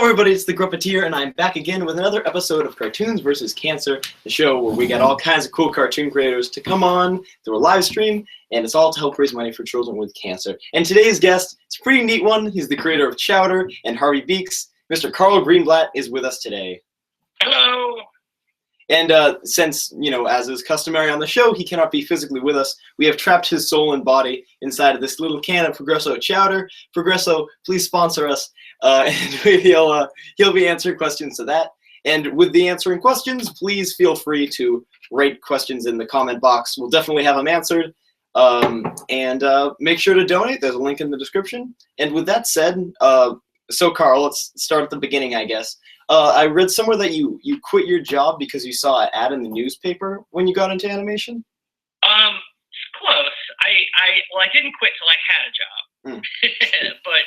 everybody, it's the Gruppeteer, and I'm back again with another episode of Cartoons vs. Cancer, the show where we get all kinds of cool cartoon creators to come on through a live stream, and it's all to help raise money for children with cancer. And today's guest is a pretty neat one. He's the creator of Chowder and Harvey Beaks. Mr. Carl Greenblatt is with us today. Hello! And since, as is customary on the show, he cannot be physically with us, we have trapped his soul and body inside of this little can of Progresso Chowder. Progresso, please sponsor us. And he'll be answering questions to that. And with the answering questions, please feel free to write questions in the comment box. We'll definitely have them answered. And make sure to donate. There's a link in the description. And with that said, so Carl, let's start at the beginning, I guess. I read somewhere that you quit your job because you saw an ad in the newspaper when you got into animation? Close. I didn't quit till I had a job. But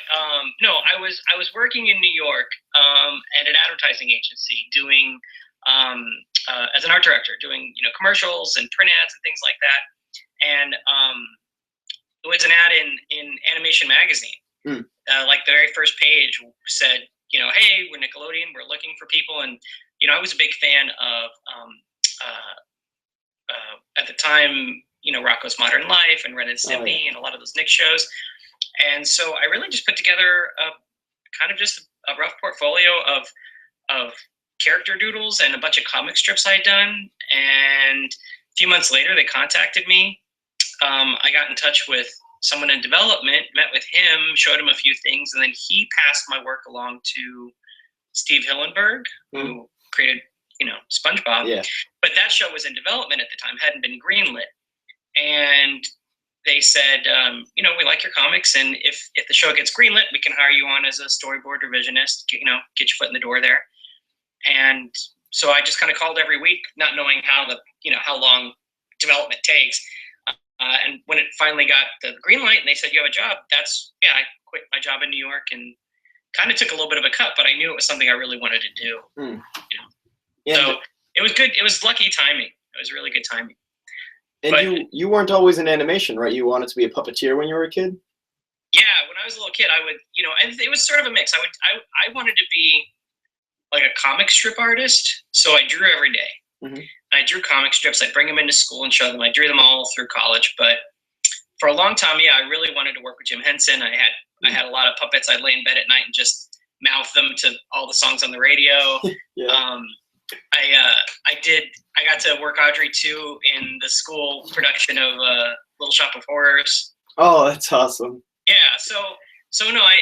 no, I was working in New York at an advertising agency doing as an art director, doing commercials and print ads and things like that. And there was an ad in Animation Magazine. Like the very first page said, hey, we're Nickelodeon, we're looking for people. And I was a big fan of at the time, Rocko's Modern Life and Ren and Stimpy and a lot of those Nick shows. And so I really just put together kind of just a rough portfolio of character doodles and a bunch of comic strips I'd done. And a few months later, they contacted me. I got in touch with someone in development, met with him, showed him a few things, and then he passed my work along to Steve Hillenburg, who created, SpongeBob. Yeah. But that show was in development at the time, hadn't been greenlit. And they said, we like your comics, and if the show gets greenlit, we can hire you on as a storyboard revisionist, get your foot in the door there. And so I just kind of called every week, not knowing how long development takes. And when it finally got the green light and they said, you have a job, I quit my job in New York and kind of took a little bit of a cut, but I knew it was something I really wanted to do. Yeah. So it was good. It was lucky timing. It was really good timing. And but you weren't always in animation, right? You wanted to be a puppeteer when you were a kid? Yeah, when I was a little kid, I would, and it was sort of a mix. I wanted to be like a comic strip artist, so I drew every day. Mm-hmm. I drew comic strips. I'd bring them into school and show them. I drew them all through college. But for a long time, I really wanted to work with Jim Henson. I had a lot of puppets. I'd lay in bed at night and just mouth them to all the songs on the radio. Yeah. I got to work Audrey too in the school production of Little Shop of Horrors. Oh, that's awesome. Yeah. So no, I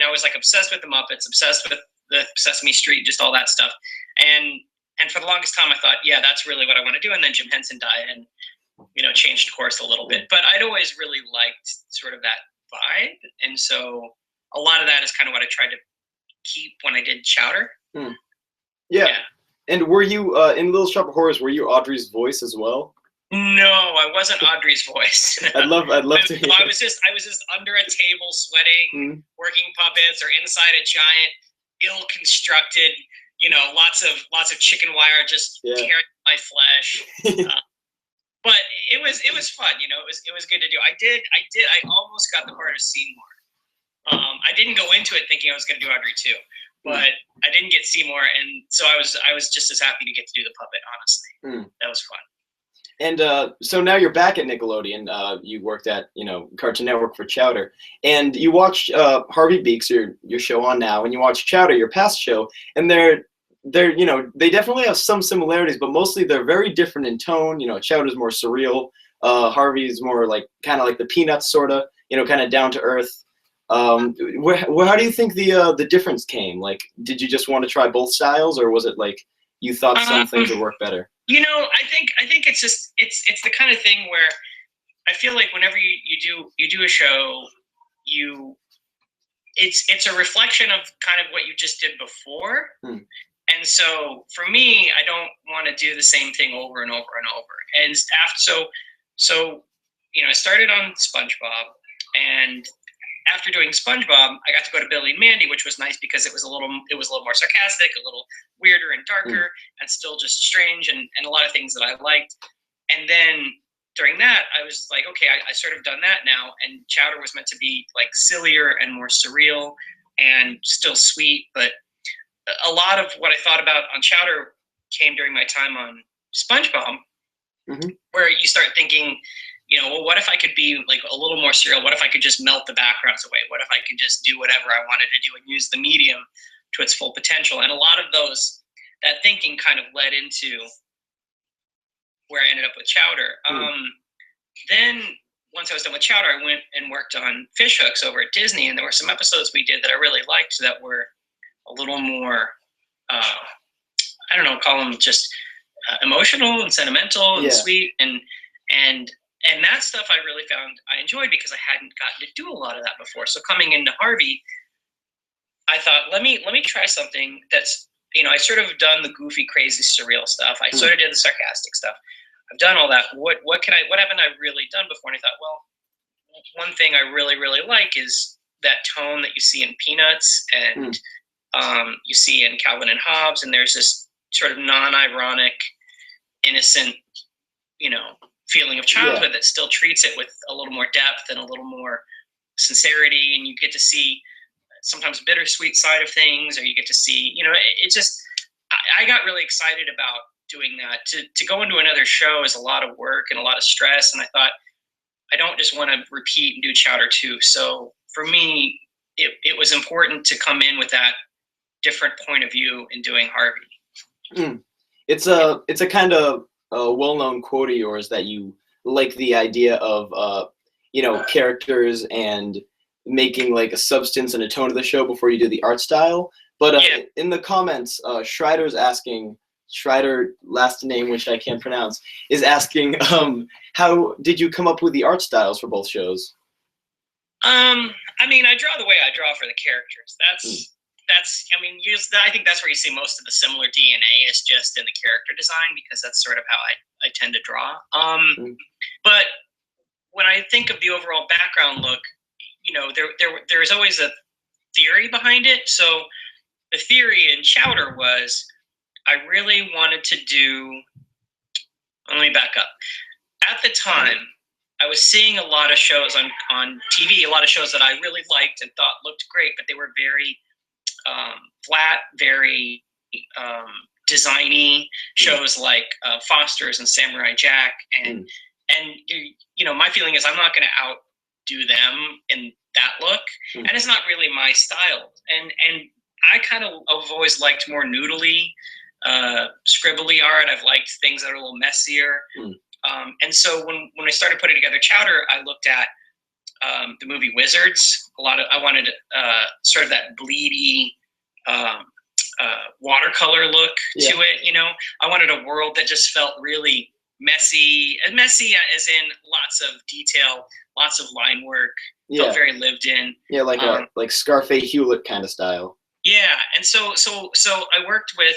was like obsessed with the Muppets, obsessed with the Sesame Street, just all that stuff. And for the longest time, I thought, yeah, that's really what I want to do. And then Jim Henson died and, changed course a little bit. But I'd always really liked sort of that vibe. And so a lot of that is kind of what I tried to keep when I did Chowder. Yeah. And were you, in Little Shop of Horrors, were you Audrey's voice as well? No, I wasn't Audrey's voice. I'd love to hear. I was just under a table sweating, working puppets, or inside a giant, ill-constructed, lots of chicken wire just carrying my flesh. But it was fun, it was good to do. I almost got the part of Seymour. I didn't go into it thinking I was going to do Audrey too, but I didn't get Seymour, and so I was just as happy to get to do the puppet, honestly. That was fun. And so now you're back at Nickelodeon. You worked at Cartoon Network for Chowder, and you watched Harvey Beaks, your show on now, and you watched Chowder, your past show, and they definitely have some similarities, but mostly they're very different in tone. Chowder's more surreal. Harvey's more kind of like the Peanuts sort of, kind of down to earth. How do you think the difference came? Like, did you just want to try both styles, or was it like you thought some things would work better? I think it's just it's the kind of thing where I feel like whenever you do a show, it's a reflection of kind of what you just did before. And so for me, I don't want to do the same thing over and over and over. And I started on SpongeBob, and after doing SpongeBob, I got to go to Billy and Mandy, which was nice because it was a little more sarcastic, a little weirder and darker, and still just strange, and a lot of things that I liked. And then during that, I was like, okay, I sort of done that now, and Chowder was meant to be like sillier and more surreal and still sweet, but a lot of what I thought about on Chowder came during my time on SpongeBob, where you start thinking, you know, well, what if I could be like a little more serial? What if I could just melt the backgrounds away? What if I could just do whatever I wanted to do and use the medium to its full potential? And a lot of that thinking kind of led into where I ended up with Chowder. Then once I was done with Chowder, I went and worked on Fish Hooks over at Disney, and there were some episodes we did that I really liked that were a little more, I don't know, call them just emotional and sentimental and sweet, and that stuff I really found I enjoyed because I hadn't gotten to do a lot of that before. So coming into Harvey, I thought, let me try something that's, you know, I sort of done the goofy, crazy, surreal stuff. I sort of did the sarcastic stuff. I've done all that. What haven't I really done before? And I thought, well, one thing I really, really like is that tone that you see in Peanuts and you see in Calvin and Hobbes, and there's this sort of non-ironic, innocent, you know, feeling of childhood that still treats it with a little more depth and a little more sincerity, and you get to see sometimes bittersweet side of things, or you get to see, you know, it just, I got really excited about doing that. To go into another show is a lot of work and a lot of stress, and I thought, I don't just want to repeat and do Chowder 2. So for me, it was important to come in with that different point of view in doing Harvey. It's a kind of a well-known quote of yours that you like the idea of you know, characters and making like a substance and a tone of the show before you do the art style. But in the comments, Schreider's asking, Schreider, last name which I can't pronounce, is asking, how did you come up with the art styles for both shows? I mean, I draw the way I draw for the characters. That's I mean, I think that's where you see most of the similar DNA is just in the character design, because that's sort of how I tend to draw. But when I think of the overall background look, you know, there is always a theory behind it. So the theory in Chowder was I really wanted to do, let me back up. At the time, I was seeing a lot of shows on TV, a lot of shows that I really liked and thought looked great, but they were very flat, very designy shows like Foster's and Samurai Jack. And you know, my feeling is I'm not going to outdo them in that look, and it's not really my style. And I kind of have always liked more noodly, scribbly art. I've liked things that are a little messier. And so when I started putting together Chowder, I looked at the movie Wizards. I wanted sort of that bleedy watercolor look to it. You know, I wanted a world that just felt really messy as in lots of detail, lots of line work. Felt very lived in. Yeah, like Scarface Hewlett kind of style. Yeah, and so I worked with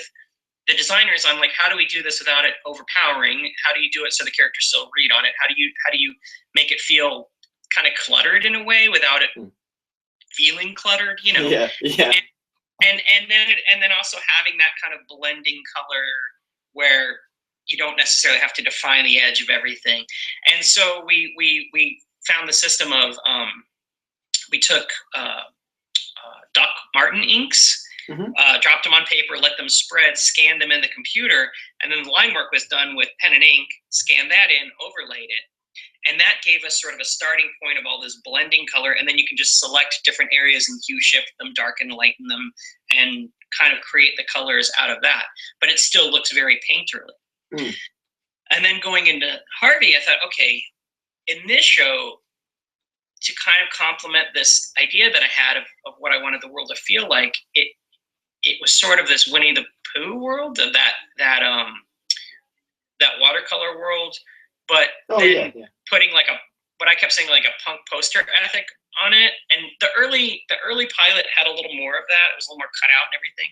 the designers on like, how do we do this without it overpowering? How do you do it so the characters still read on it? How do you make it feel kind of cluttered in a way without it feeling cluttered? You know. Yeah. And then also having that kind of blending color where you don't necessarily have to define the edge of everything. And so we found the system of we took Doc Martin inks, dropped them on paper, let them spread, scanned them in the computer, and then the line work was done with pen and ink, scanned that in, overlaid it. And that gave us sort of a starting point of all this blending color, and then you can just select different areas and hue shift them, darken, lighten them, and kind of create the colors out of that. But it still looks very painterly. And then going into Harvey, I thought, okay, in this show, to kind of complement this idea that I had of what I wanted the world to feel like, it was sort of this Winnie the Pooh world of that watercolor world, but putting like what I kept saying, like a punk poster ethic on it. And the early pilot had a little more of that. It was a little more cut out and everything.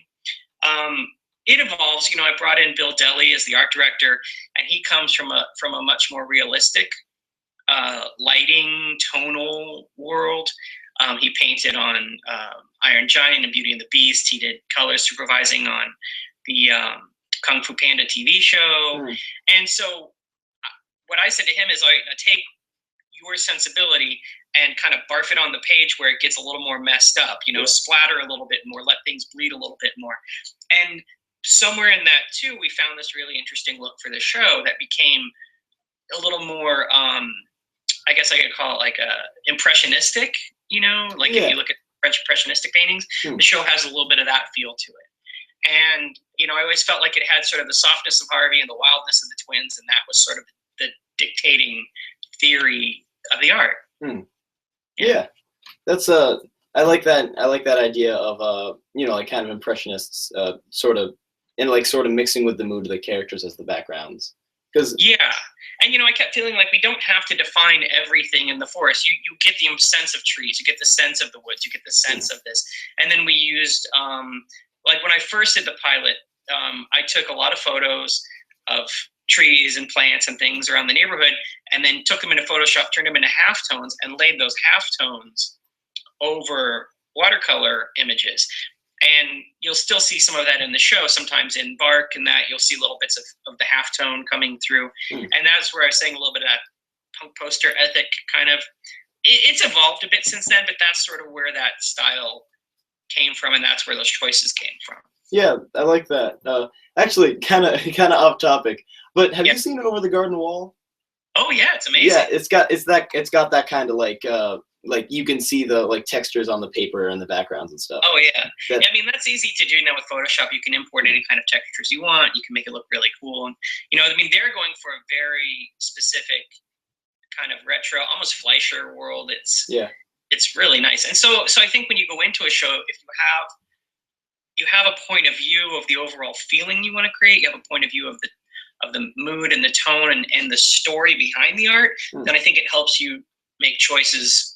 It evolves. You know, I brought in Bill Deli as the art director, and he comes from a much more realistic lighting, tonal world. He painted on Iron Giant and Beauty and the Beast. He did color supervising on the Kung Fu Panda TV show. And so what I said to him is, your sensibility and kind of barf it on the page where it gets a little more messed up, splatter a little bit more, let things bleed a little bit more. And somewhere in that too, we found this really interesting look for the show that became a little more, I guess I could call it like impressionistic, if you look at French impressionistic paintings, the show has a little bit of that feel to it. And, I always felt like it had sort of the softness of Harvey and the wildness of the twins, and that was sort of the dictating theory of the art. Yeah. That's I like that idea of like kind of impressionists sort of mixing with the mood of the characters as the backgrounds. And I kept feeling like we don't have to define everything in the forest. You get the sense of trees, you get the sense of the woods, you get the sense of this. And then we used like when I first did the pilot, I took a lot of photos of trees and plants and things around the neighborhood, and then took them into Photoshop, turned them into halftones, and laid those halftones over watercolor images. And you'll still see some of that in the show. Sometimes in bark and that, you'll see little bits of the halftone coming through. And that's where I was saying a little bit of that punk poster ethic kind of, it's evolved a bit since then, but that's sort of where that style came from, and that's where those choices came from. Yeah, I like that. Actually, kind of off topic, but have you seen it Over the Garden Wall? Oh yeah, it's amazing. Yeah, it's got that kind of like you can see the like textures on the paper and the backgrounds and stuff. Oh yeah. I mean, that's easy to do now with Photoshop. You can import any kind of textures you want. You can make it look really cool. And they're going for a very specific kind of retro, almost Fleischer world. It's really nice. And so I think when you go into a show, if you have a point of view of the overall feeling you want to create, you have a point of view of the mood and the tone and the story behind the art, then I think it helps you make choices,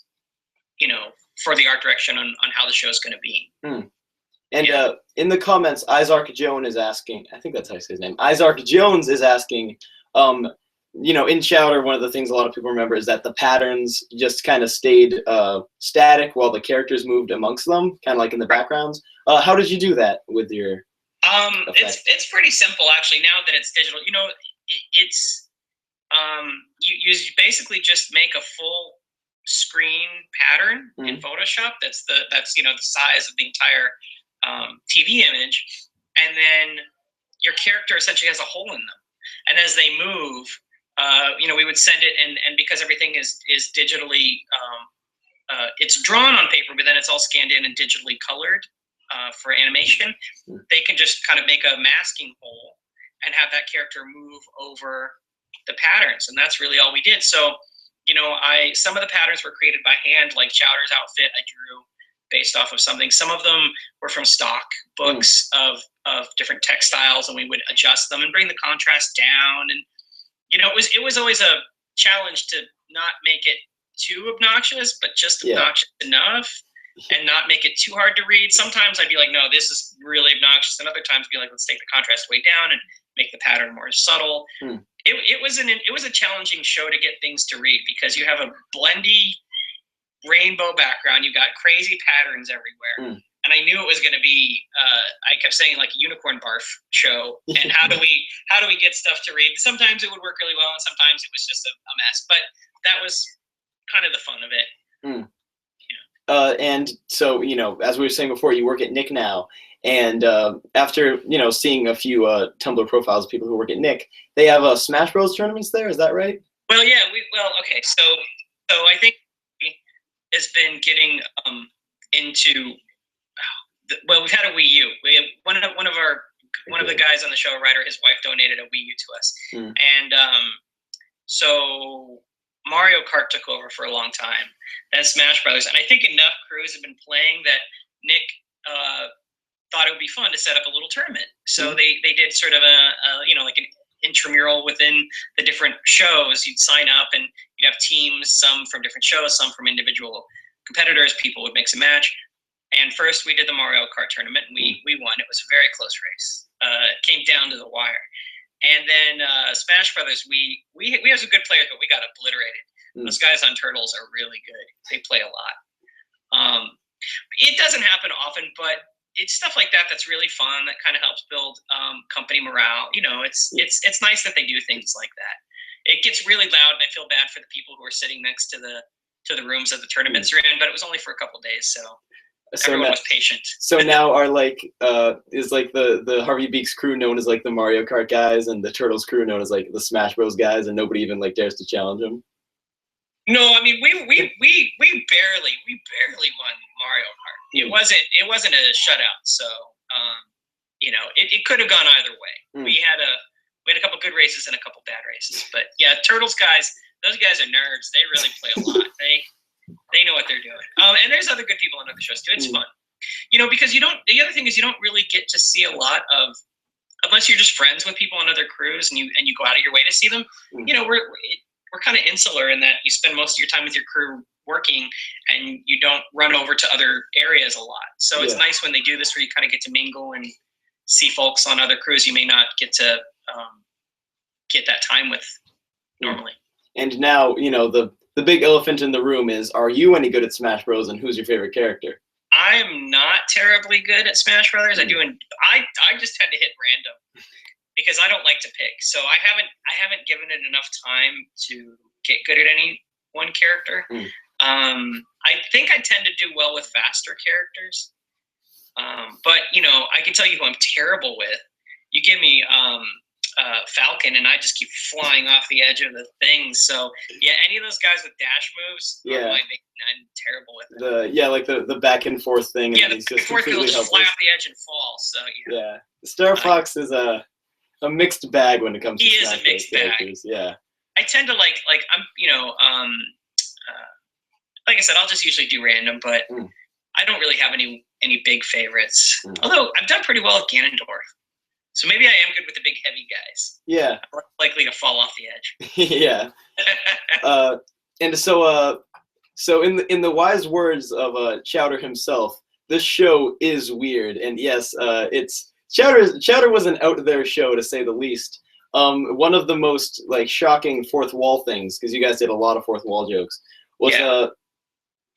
for the art direction on how the show is going to be. And in the comments, Isaac Jones is asking, I think that's how you say his name, Isaac Jones is asking, in Chowder, one of the things a lot of people remember is that the patterns just kind of stayed static while the characters moved amongst them, kind of like in the backgrounds. How did you do that with your it's pretty simple, actually, now that it's digital. It's you basically just make a full screen pattern in Photoshop that's the size of the entire TV image, and then your character essentially has a hole in them, and as they move, we would send it, and because everything is digitally it's drawn on paper, but then it's all scanned in and digitally colored for animation. They can just kind of make a masking hole and have that character move over the patterns, and that's really all we did. So some of the patterns were created by hand, like Chowder's outfit I drew based off of something. Some of them were from stock books of different textiles, and we would adjust them and bring the contrast down. And it was always a challenge to not make it too obnoxious, but just obnoxious enough, and not make it too hard to read. Sometimes I'd be like, no, this is really obnoxious, and other times I'd be like, let's take the contrast way down and make the pattern more subtle. It was a challenging show to get things to read, because you have a blendy rainbow background, you got crazy patterns everywhere, and I knew it was going to be I kept saying like a unicorn barf show. And how do we get stuff to read? Sometimes it would work really well, and sometimes it was just a mess, but that was kind of the fun of it. And so, as we were saying before, you work at Nick now, and after seeing a few Tumblr profiles of people who work at Nick, they have Smash Bros tournaments there. Is that right? Well, yeah. Okay. So I think has been getting into. We've had a Wii U. We have one of the guys on the show, Ryder, his wife donated a Wii U to us, and so Mario Kart took over for a long time, then Smash Brothers, and I think enough crews have been playing that Nick thought it would be fun to set up a little tournament. So they did sort of like an intramural within the different shows. You'd sign up and you'd have teams, some from different shows, some from individual competitors. People would mix and match. And first we did the Mario Kart tournament, and we won. It was a very close race. It came down to the wire. And then Smash Brothers, we have some good players, but we got obliterated. Those guys on Turtles are really good. They play a lot. It doesn't happen often, but it's stuff like that that's really fun. That kind of helps build company morale. It's nice that they do things like that. it gets really loud, and I feel bad for the people who are sitting next to the rooms that the tournaments are in. But it was only for a couple of days, so everyone was patient. So now are is the Harvey Beaks crew known as like the Mario Kart guys, and the Turtles crew known as like the Smash Bros guys, and nobody even like dares to challenge them? No, I mean we barely won Mario Kart. It wasn't a shutout, so it could have gone either way. We had a couple good races and a couple bad races, but yeah, Turtles guys, those guys are nerds. They really play a lot. They know what they're doing. And there's other good people on other shows too. It's fun, because the other thing is you don't really get to see a lot of, unless you're just friends with people on other crews and you go out of your way to see them. We're kind of insular in that you spend most of your time with your crew working, and you don't run over to other areas a lot. So it's nice when they do this, where you kind of get to mingle and see folks on other crews you may not get to get that time with normally. And now, the big elephant in the room is, are you any good at Smash Bros, and who's your favorite character? I'm not terribly good at Smash Brothers. I just tend to hit random because I don't like to pick. So I haven't given it enough time to get good at any one character. I think I tend to do well with faster characters. But I can tell you who I'm terrible with. You give me Falcon, and I just keep flying off the edge of the things. So yeah, any of those guys with dash moves, I'm terrible with it. Like the back and forth thing. Yeah, the back and forth, he'll just fly off the edge and fall. So yeah. Star Fox is a mixed bag when it comes to Smash Bros. Characters. Yeah. I tend to like I'm like I said, I'll just usually do random, but I don't really have any big favorites. Although I've done pretty well with Ganondorf. So maybe I am good with the big heavy guys. Yeah. I'm less likely to fall off the edge. Yeah. And so in the wise words of Chowder himself, this show is weird. And yes, it's Chowder was an out there show, to say the least. One of the most shocking fourth wall things, because you guys did a lot of fourth wall jokes, was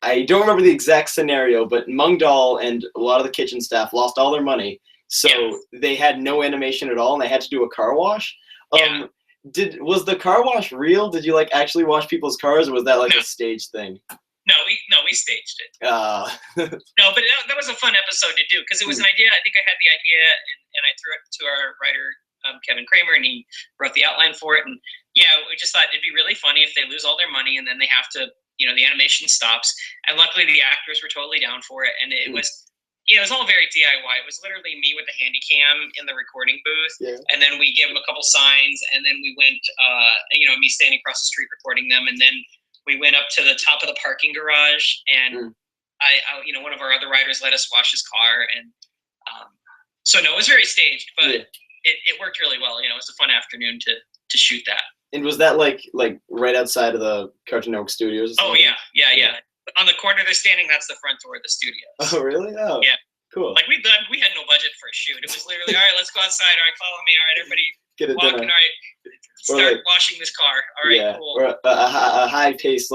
I don't remember the exact scenario, but Mungdal and a lot of the kitchen staff lost all their money. So they had no animation at all, and they had to do a car wash. Was the car wash real? Did you actually wash people's cars, or was that a stage thing? No, we staged it. No, but that was a fun episode to do, because it was an idea. I think I had the idea, and I threw it to our writer Kevin Kramer, and he wrote the outline for it. And we just thought it'd be really funny if they lose all their money, and then they have to, the animation stops. And luckily, the actors were totally down for it, and it was. It was all very DIY. It was literally me with a handy cam in the recording booth, and then we gave them a couple signs, and then we went, me standing across the street recording them, and then we went up to the top of the parking garage, and I one of our other writers let us wash his car, and so no, it was very staged, but it worked really well. It was a fun afternoon to shoot that. And was that like right outside of the Cartoon Network studios? Oh yeah. On the corner they're standing, that's the front door of the studios. Oh really? Oh yeah. Cool. We had no budget for a shoot. It was literally, all right, let's go outside. All right, follow me. All right, everybody get it walking. Done. All right, start washing this car. All right, cool. Or a high pace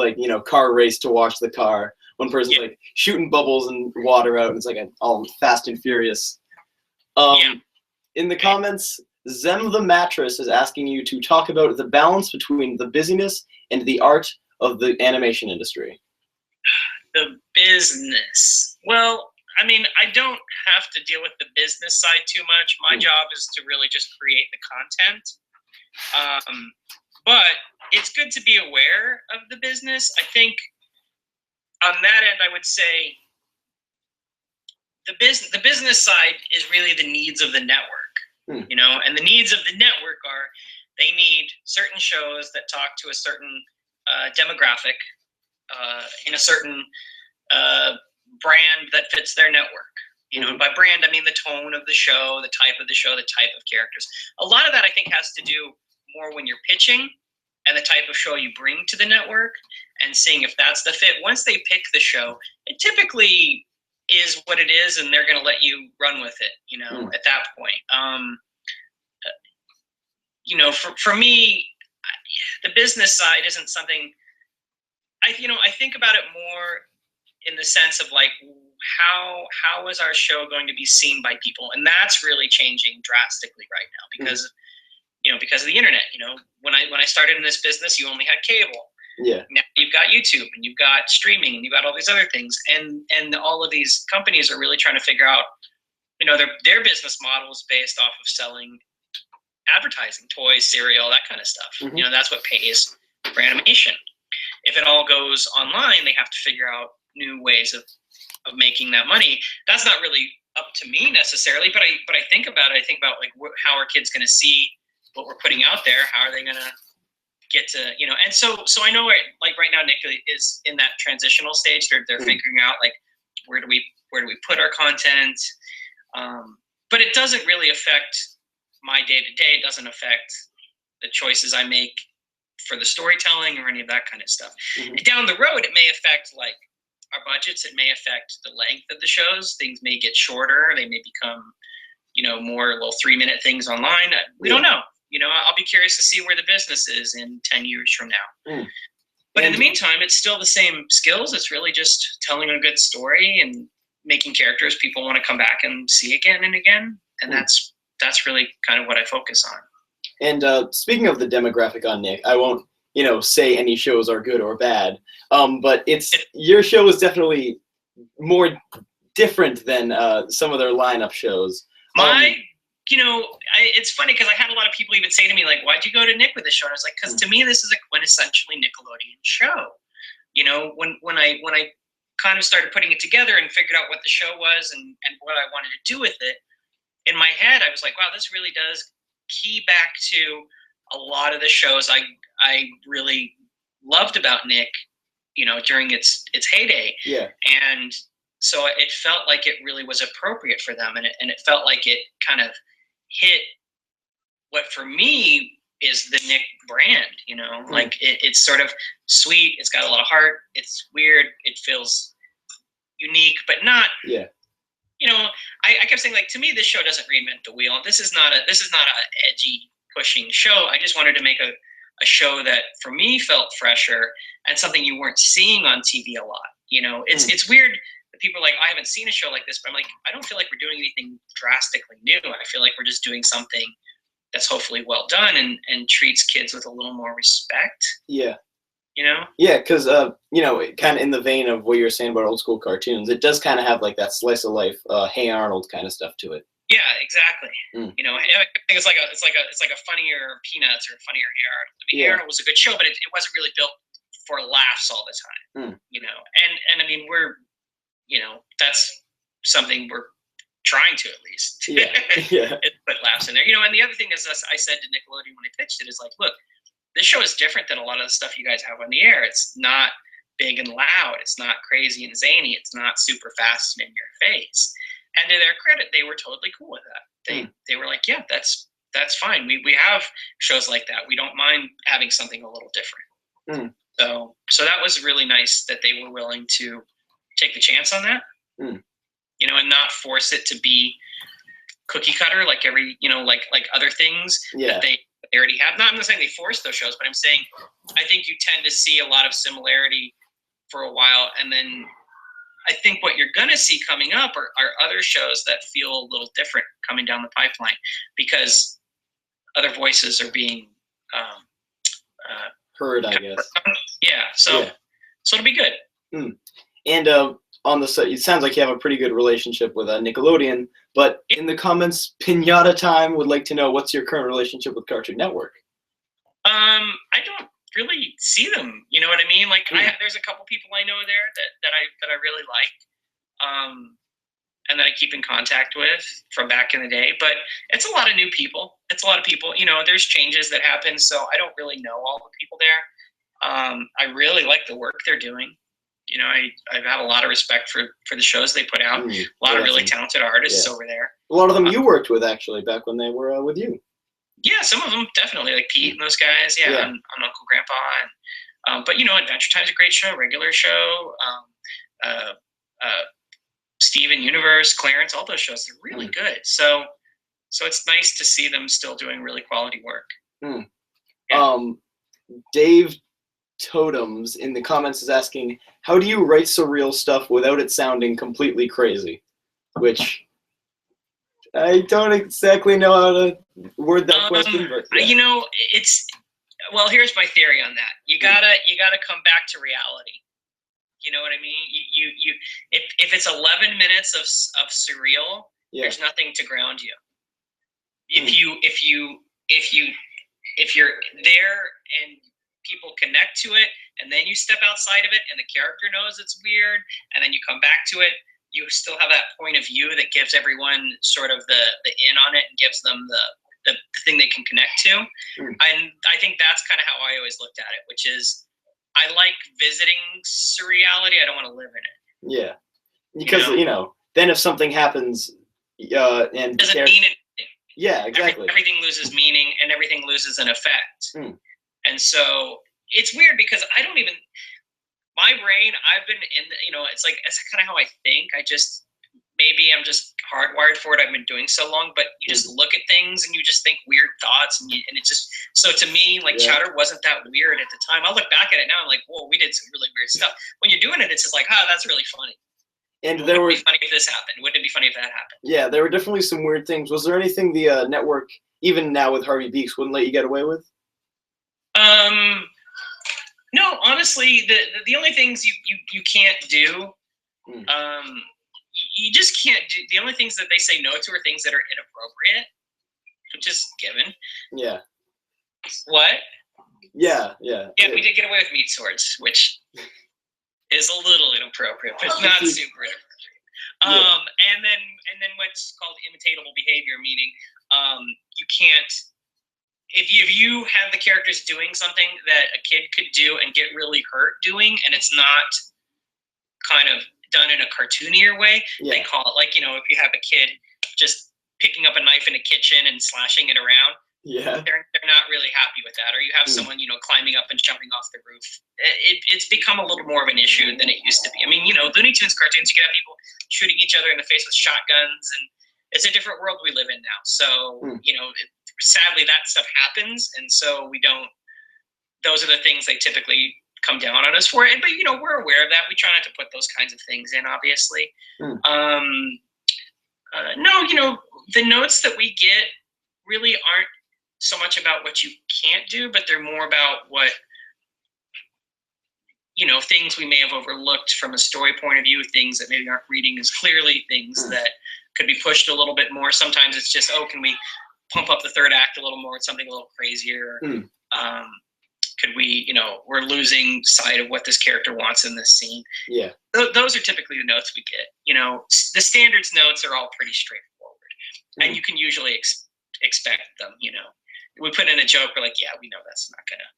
car race to wash the car. One person's shooting bubbles and water out, and it's all Fast and Furious. In the comments, Zem the Mattress is asking you to talk about the balance between the busyness and the art of the animation industry. The business. Well, I mean, I don't have to deal with the business side too much. My job is to really just create the content. But it's good to be aware of the business. I think on that end, I would say the business side is really the needs of the network, and the needs of the network are they need certain shows that talk to a certain demographic in a certain brand that fits their network. And by brand, I mean the tone of the show, the type of the show, the type of characters. A lot of that, I think, has to do more when you're pitching and the type of show you bring to the network and seeing if that's the fit. Once they pick the show, it typically is what it is, and they're going to let you run with it, at that point. For me, the business side isn't something I think about it more in the sense of how is our show going to be seen by people, and that's really changing drastically right now because because of the internet. When I started in this business, you only had cable. Yeah. Now you've got YouTube and you've got streaming and you've got all these other things, and all of these companies are really trying to figure out, their business model is based off of selling advertising, toys, cereal, that kind of stuff. Mm-hmm. That's what pays for animation. If it all goes online, they have to figure out new ways of making that money. That's not really up to me necessarily, but I think about it. I think about like how are kids going to see what we're putting out there? How are they going to get to, and so I know like right now Nick is in that transitional stage. They're figuring out like where do we put our content, but it doesn't really affect my day to day. It doesn't affect the choices I make for the storytelling or any of that kind of stuff. Mm-hmm. Down the road, it may affect like our budgets. It may affect the length of the shows. Things may get shorter. They may become, more little 3-minute things online. We don't know. I'll be curious to see where the business is in 10 years from now. But in the meantime, it's still the same skills. It's really just telling a good story and making characters people want to come back and see again and again. And that's really kind of what I focus on. And speaking of the demographic on Nick, I won't, say any shows are good or bad. But your show is definitely more different than some of their lineup shows. It's funny because I had a lot of people even say to me, like, why'd you go to Nick with this show? And I was like, because to me, this is a quintessentially Nickelodeon show. When I kind of started putting it together and figured out what the show was and what I wanted to do with it, in my head, I was like, wow, this really does key back to a lot of the shows I really loved about Nick, during its heyday. Yeah. And so it felt like it really was appropriate for them, and it felt like it kind of hit what for me is the Nick brand, like it's sort of sweet. It's got a lot of heart. It's weird. It feels unique, but not, I kept saying, like, to me, this show doesn't reinvent the wheel. This is not a edgy pushing show. I just wanted to make a show that for me felt fresher and something you weren't seeing on TV a lot. It's weird. People are like, I haven't seen a show like this, but I'm like, I don't feel like we're doing anything drastically new. I feel like we're just doing something that's hopefully well done and treats kids with a little more respect. Yeah. Yeah, because, kind of in the vein of what you're saying about old school cartoons, it does kind of have like that slice of life, Hey Arnold kind of stuff to it. Yeah, exactly. I think it's like a funnier Peanuts or a funnier Hey Arnold. I mean, Hey Arnold was a good show, but it wasn't really built for laughs all the time. And I mean, that's something we're trying to, at least. Yeah. Put laughs in there. And the other thing is, I said to Nickelodeon when I pitched it, is like, look, this show is different than a lot of the stuff you guys have on the air. It's not big and loud. It's not crazy and zany. It's not super fast and in your face. And to their credit, they were totally cool with that. They were like, yeah, that's fine. We have shows like that. We don't mind having something a little different. So that was really nice that they were willing to take the chance on that, and not force it to be cookie cutter like every, like other things that they already have. I'm not saying they forced those shows, but I'm saying I think you tend to see a lot of similarity for a while, and then I think what you're going to see coming up are other shows that feel a little different coming down the pipeline because other voices are being heard, I guess. Yeah, so it'll be good. And on the site, it sounds like you have a pretty good relationship with Nickelodeon, but in the comments, Pinata Time would like to know, what's your current relationship with Cartoon Network? I don't really see them, you know what I mean? Like, there's a couple people I know there that I really like, and that I keep in contact with from back in the day. But it's a lot of new people. It's a lot of people. There's changes that happen, so I don't really know all the people there. I really like the work they're doing. I've had a lot of respect for the shows they put out. A lot of really talented artists over there. A lot of them you worked with, actually, back when they were with you. Yeah, some of them definitely, like Pete and those guys. Yeah. And Uncle Grandpa. But Adventure Time's a great show, regular show. Steven Universe, Clarence, all those shows, they're really good. So it's nice to see them still doing really quality work. Dave Totems in the comments is asking, how do you write surreal stuff without it sounding completely crazy? Which I don't exactly know how to word that question, but yeah. You know, well, here's my theory on that. You gotta come back to reality. You know what I mean? You if it's 11 minutes of surreal, there's nothing to ground you. If you're there and people connect to it, and then you step outside of it, and the character knows it's weird, and then you come back to it, you still have that point of view that gives everyone sort of the in on it and gives them the thing they can connect to. And I think that's kind of how I always looked at it, which is I like visiting surreality. I don't want to live in it. Yeah, because then if something happens, and doesn't mean anything. Yeah, exactly. Everything loses meaning and everything loses an effect. And so it's weird because I don't even. My brain, I've been in it's kind of how I think. Maybe I'm just hardwired for it. I've been doing so long, but you just look at things and you just think weird thoughts, and it's just, so to me, Chowder wasn't that weird at the time. I'll look back at it now, I'm like, whoa, we did some really weird stuff. When you're doing it, it's just like, that's really funny. And Wouldn't it be funny if this happened? Wouldn't it be funny if that happened? Yeah, there were definitely some weird things. Was there anything the network, even now with Harvey Beaks, wouldn't let you get away with? No, honestly, the only things you can't do, you just can't do. The only things that they say no to are things that are inappropriate, which is given. Yeah. What? Yeah. Yeah, we did get away with meat swords, which is a little inappropriate, but it's not super inappropriate. And then what's called imitatable behavior, meaning you can't. If you have the characters doing something that a kid could do and get really hurt doing, and it's not kind of done in a cartoonier way, they call it if you have a kid just picking up a knife in a kitchen and slashing it around, they're not really happy with that. Or you have someone climbing up and jumping off the roof. It's become a little more of an issue than it used to be. I mean, Looney Tunes cartoons, you can have people shooting each other in the face with shotguns, and it's a different world we live in now. So sadly, that stuff happens, and so we don't. Those are the things they typically come down on us for. But we're aware of that. We try not to put those kinds of things in, obviously. No, the notes that we get really aren't so much about what you can't do, but they're more about what things we may have overlooked from a story point of view, things that maybe aren't reading as clearly, things that could be pushed a little bit more. Sometimes it's just, can we pump up the third act a little more with something a little crazier? Could we, we're losing sight of what this character wants in this scene. Yeah. Those are typically the notes we get. The standards notes are all pretty straightforward, and you can usually expect them. We put in a joke, we're like, yeah, we know that's not gonna.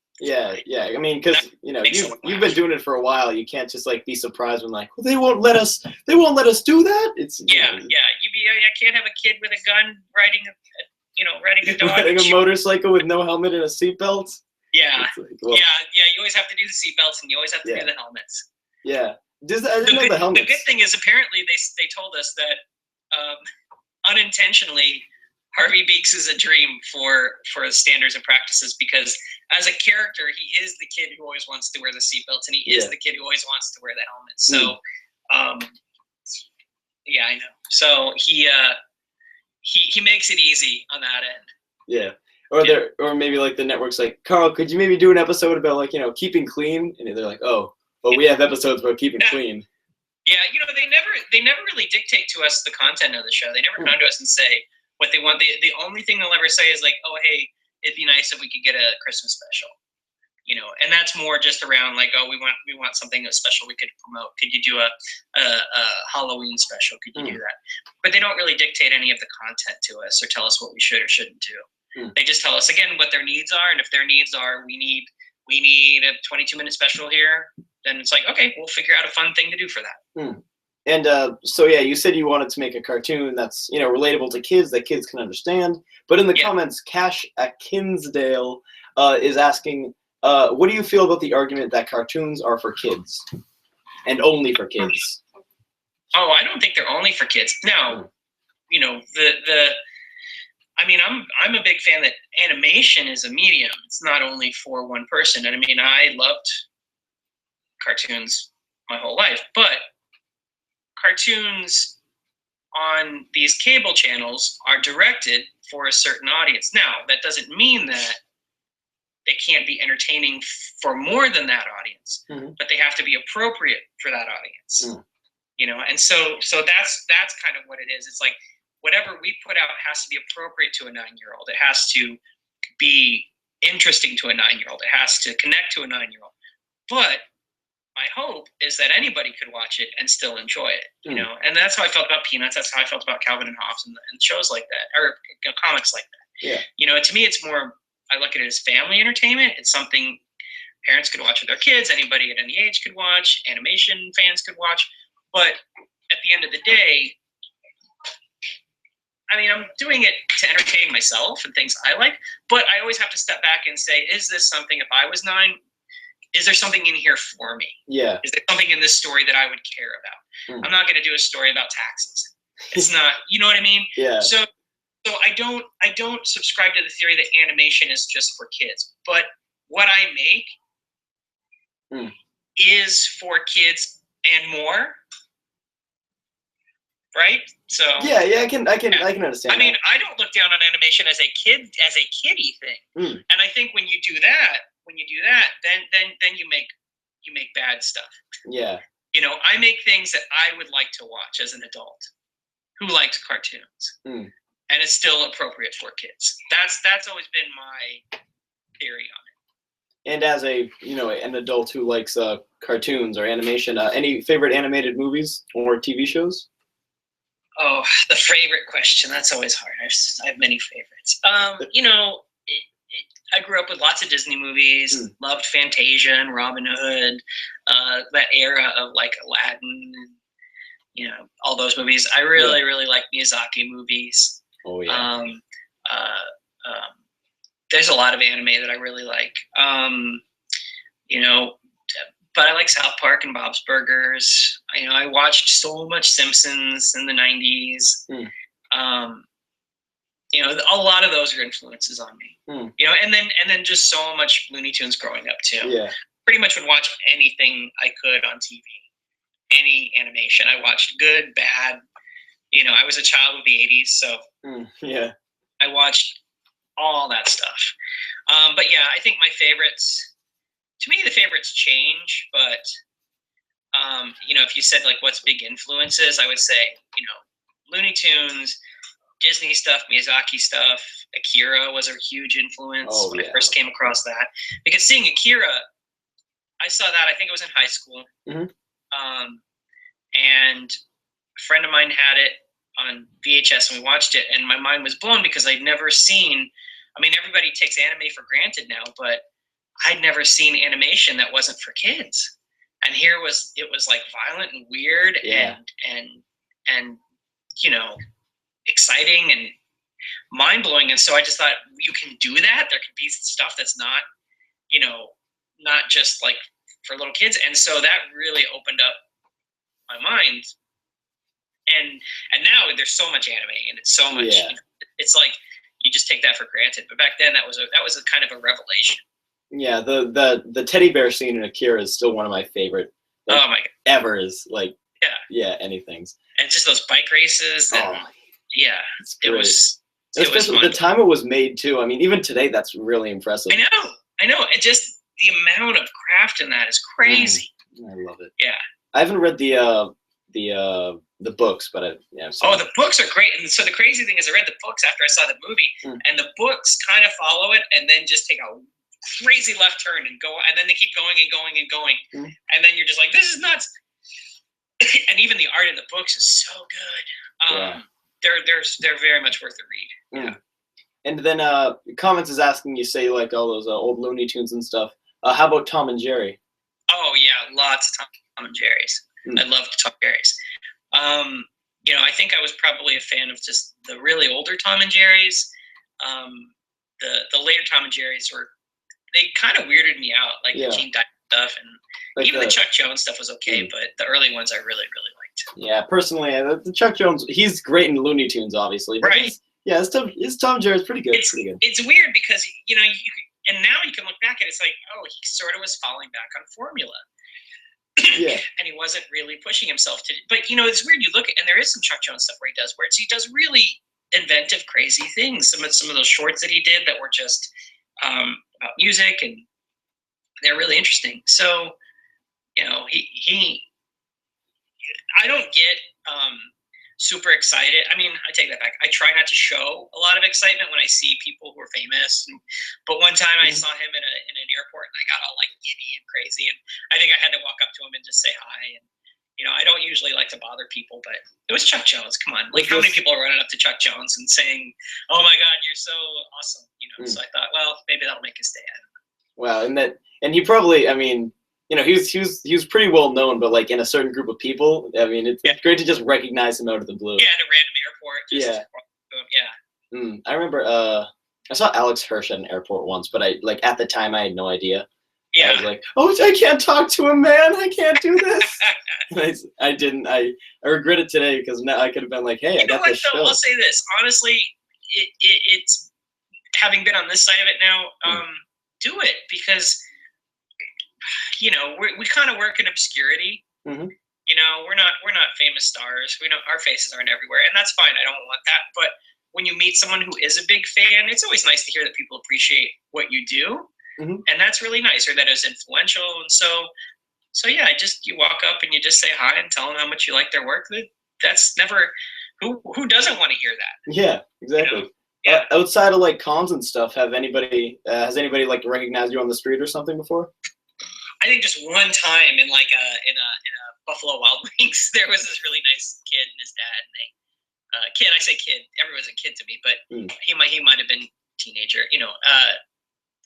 Yeah. I mean, because you've been doing it for a while. You can't just be surprised when well, they won't let us do that. It's I can't have a kid with a gun riding a dog. Riding a motorcycle with no helmet and a seatbelt. Yeah. You always have to do the seatbelts, and you always have to do the helmets. Yeah. I didn't know the helmets. The good thing is, apparently, they told us that unintentionally, Harvey Beaks is a dream for standards and practices, because as a character, he is the kid who always wants to wear the seatbelts, and he is the kid who always wants to wear the helmet. So, I know. So he makes it easy on that end. Yeah. Or maybe the network's Carl, could you maybe do an episode about keeping clean? And they're we have episodes about keeping clean. Yeah, they never really dictate to us the content of the show. They never come to us and say what they want. The only thing they'll ever say is hey, it'd be nice if we could get a Christmas special. And that's more just around we want something special we could promote. Could you do a Halloween special? Could you do that? But they don't really dictate any of the content to us or tell us what we should or shouldn't do. They just tell us again what their needs are, and if their needs are we need a 22-minute special here, then it's okay, we'll figure out a fun thing to do for that. And you said you wanted to make a cartoon that's relatable to kids, that kids can understand. But in the comments, Cash at Kinsdale is asking, what do you feel about the argument that cartoons are for kids and only for kids? Oh, I don't think they're only for kids. No, I'm a big fan that animation is a medium. It's not only for one person. And I loved cartoons my whole life, but cartoons on these cable channels are directed for a certain audience. Now, that doesn't mean that they can't be entertaining for more than that audience, but they have to be appropriate for that audience. You know, and so that's kind of what it is. It's like whatever we put out has to be appropriate to a 9-year-old. It has to be interesting to a 9-year-old. It has to connect to a 9-year-old. But my hope is that anybody could watch it and still enjoy it, you know? And that's how I felt about Peanuts. That's how I felt about Calvin and Hobbes and shows like that, or comics like that. Yeah. You know, to me, it's more, I look at it as family entertainment. It's something parents could watch with their kids. Anybody at any age could watch. Animation fans could watch. But at the end of the day, I mean, I'm doing it to entertain myself and things I like, but I always have to step back and say, is this something, if I was 9, is there something in here for me? Yeah. Is there something in this story that I would care about? I'm not going to do a story about taxes. It's not, you know what I mean? Yeah. So I don't subscribe to the theory that animation is just for kids, but what I make is for kids and more. Right? So yeah, I can understand. I mean, I don't look down on animation as a kiddie thing. And I think when you do that, then you make bad stuff. Yeah. You know, I make things that I would like to watch as an adult who likes cartoons. And it's still appropriate for kids. That's always been my theory on it. And as an adult who likes cartoons or animation, any favorite animated movies or TV shows? Oh, the favorite question. That's always hard. I have many favorites. I grew up with lots of Disney movies, loved Fantasia and Robin Hood, that era of like Aladdin, and, all those movies. I really like Miyazaki movies. Oh, yeah. There's a lot of anime that I really like. But I like South Park and Bob's Burgers. I watched so much Simpsons in the 90s. A lot of those are influences on me. And then just so much Looney Tunes growing up too. Yeah. Pretty much would watch anything I could on TV. Any animation. I watched good, bad. I was a child of the 80s, so yeah. I watched all that stuff. But yeah, I think my favorites. To me, the favorites change, but, if you said, like, what's big influences, I would say, Looney Tunes, Disney stuff, Miyazaki stuff. Akira was a huge influence when I first came across that. Because seeing Akira, I saw that, I think it was in high school. And a friend of mine had it on VHS, and we watched it, and my mind was blown because I'd never seen, everybody takes anime for granted now, but I'd never seen animation that wasn't for kids. And here it was like violent and weird and exciting and mind-blowing. And so I just thought, you can do that. There can be stuff that's not, not just like for little kids. And so that really opened up my mind. And now there's so much anime and it's so much, it's like, you just take that for granted. But back then that was a kind of a revelation. Yeah, the teddy bear scene in Akira is still one of my favorite. Like, oh my god! Ever is like anything's. And just those bike races. And, it was. Especially the time it was made too. Even today that's really impressive. I know. And just the amount of craft in that is crazy. I love it. Yeah. I haven't read the books, but the books are great. And so the crazy thing is, I read the books after I saw the movie, and the books kind of follow it, and then just take a crazy left turn and go, and then they keep going and going and going, and then you're just like, this is nuts. And even the art in the books is so good. They're very much worth the read. And then comments is asking you, say, like all those old Looney Tunes and stuff. How about Tom and Jerry? Oh yeah, lots of Tom and Jerry's. I loved Tom and Jerry's. I think I was probably a fan of just the really older Tom and Jerry's. The later Tom and Jerry's they kind of weirded me out, like the Gene Dyer stuff, and like even the Chuck Jones stuff was okay, but the early ones I really, really liked. Yeah, personally, the Chuck Jones, he's great in Looney Tunes, obviously. Right. His Tom and Jerry's pretty good. It's weird because, and now you can look back at it, it's like, oh, he sort of was falling back on formula. Yeah. And he wasn't really pushing himself to. But it's weird. You look at, and there is some Chuck Jones stuff where he does he does really inventive, crazy things. Some of those shorts that he did that were just about music, and they're really interesting. So he I don't get super excited. I mean, I take that back. I try not to show a lot of excitement when I see people who are famous. But one time I saw him in an airport, and I got all like giddy and crazy. And I think I had to walk up to him and just say hi. And I don't usually like to bother people, but it was Chuck Jones. Come on, like how many people are running up to Chuck Jones and saying, "Oh my God, you're so awesome"? So I thought, well, maybe that'll make his day. Wow, and he probably, I mean, he was pretty well known, but like in a certain group of people, I mean, it's great to just recognize him out of the blue. Yeah, at a random airport. I remember I saw Alex Hirsch at an airport once, but at the time I had no idea. Yeah. I was like, oh, I can't talk to him, man. I can't do this. I didn't. I regret it today because now I could have been like, hey, I got this show. I'll say this. Honestly, it's having been on this side of it now, do it because we kind of work in obscurity. Mm-hmm. We're not famous stars. Our faces aren't everywhere, and that's fine. I don't want that. But when you meet someone who is a big fan, it's always nice to hear that people appreciate what you do, and that's really nice, or that is influential. And so yeah, you walk up and you just say hi and tell them how much you like their work. That's never who doesn't want to hear that? Yeah, exactly. Yeah. Outside of like cons and stuff, has anybody like recognized you on the street or something before? I think just one time in like in a Buffalo Wild Wings, there was this really nice kid and his dad, and they I say kid, everyone's a kid to me, but he might have been a teenager,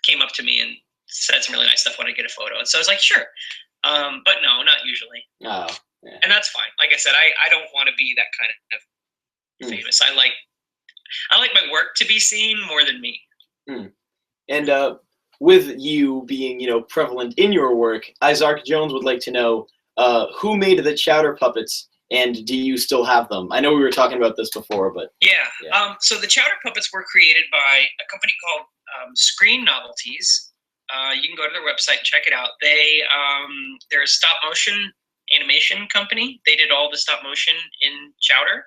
came up to me and said some really nice stuff when I get a photo. And so I was like, sure. But no, not usually. Oh, yeah. And that's fine. Like I said, I don't want to be that kind of famous. I like my work to be seen more than me. And with you being, prevalent in your work, Isaac Jones would like to know who made the Chowder puppets, and do you still have them? I know we were talking about this before, but yeah. So the Chowder puppets were created by a company called Screen Novelties. You can go to their website and check it out. They're a stop motion animation company. They did all the stop motion in Chowder,